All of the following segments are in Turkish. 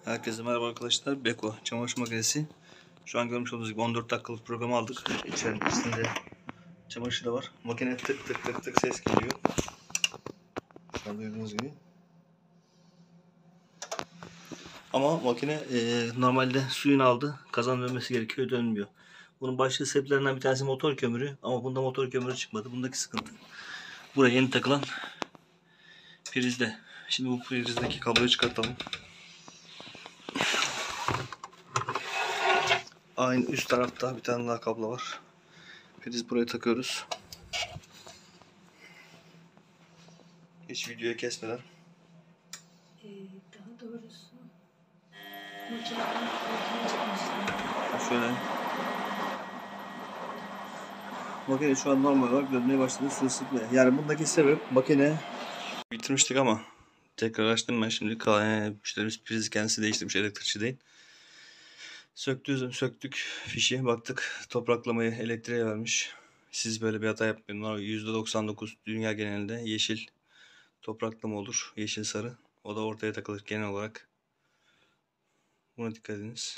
Herkese merhaba arkadaşlar. Beko çamaşır makinesi. Şu an görmüş olduğunuz gibi 14 dakikalık programı aldık. İçerisinde çamaşır da var. Makine tık tık tık tık ses geliyor. Şu an duyduğunuz gibi. Ama makine normalde suyunu aldı. Kazan dönmesi gerekiyor, dönmüyor. Bunun başlı sebeplerinden bir tanesi motor kömürü. Ama bunda motor kömürü çıkmadı. Bundaki sıkıntı buraya yeni takılan prizde. Şimdi bu prizdeki kabloyu çıkartalım. Aynı üst tarafta bir tane daha kablo var. Priz buraya takıyoruz. Hiç videoyu kesmeden. Daha doğrusu makineden çıkmıştı. Şöyle. Makine şu an normal olarak dönmeye başladı, su ısıtmaya. Yani bundaki sebep makine bitirmiştik ama tekrar açtım ben şimdi. Müşterimiz prizi kendisi değiştirmiş, elektrikçi değil. Söktük fişi, baktık topraklamayı elektriğe vermiş. Siz böyle bir hata yapmayın. %99 dünya genelinde yeşil topraklama olur. Yeşil sarı. O da ortaya takılır genel olarak. Buna dikkat ediniz.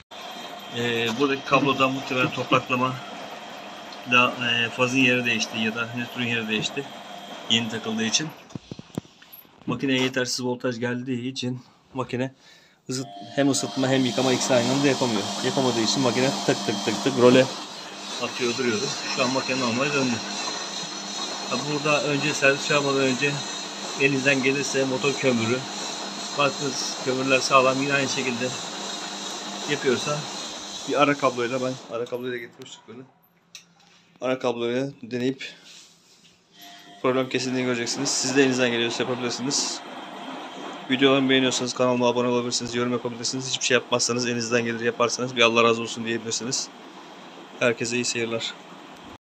Buradaki kabloda muhtemelen topraklama fazın yeri değişti ya da nötrün yeri değişti. Yeni takıldığı için. Makineye yetersiz voltaj geldiği için makine hem ısıtma hem yıkama ikisi aynı anda yapamıyor. Yapamadığı için makine tık tık tık tık role atıyor duruyordu. Şu an makine normal döndü. Burada önce servis çağırmadan önce elinizden gelirse motor kömürü, baktınız kömürler sağlam, yine aynı şekilde yapıyorsa bir ara kabloyla, ben ara kabloyla getirmiştik böyle. Ara kabloyla deneyip problem kesildiğini göreceksiniz. Siz de elinizden geliyorsa yapabilirsiniz. Videolarımı beğeniyorsanız kanalıma abone olabilirsiniz, yorum yapabilirsiniz. Hiçbir şey yapmazsanız, elinizden gelir yaparsanız bir Allah razı olsun diyebilirsiniz. Herkese iyi seyirler.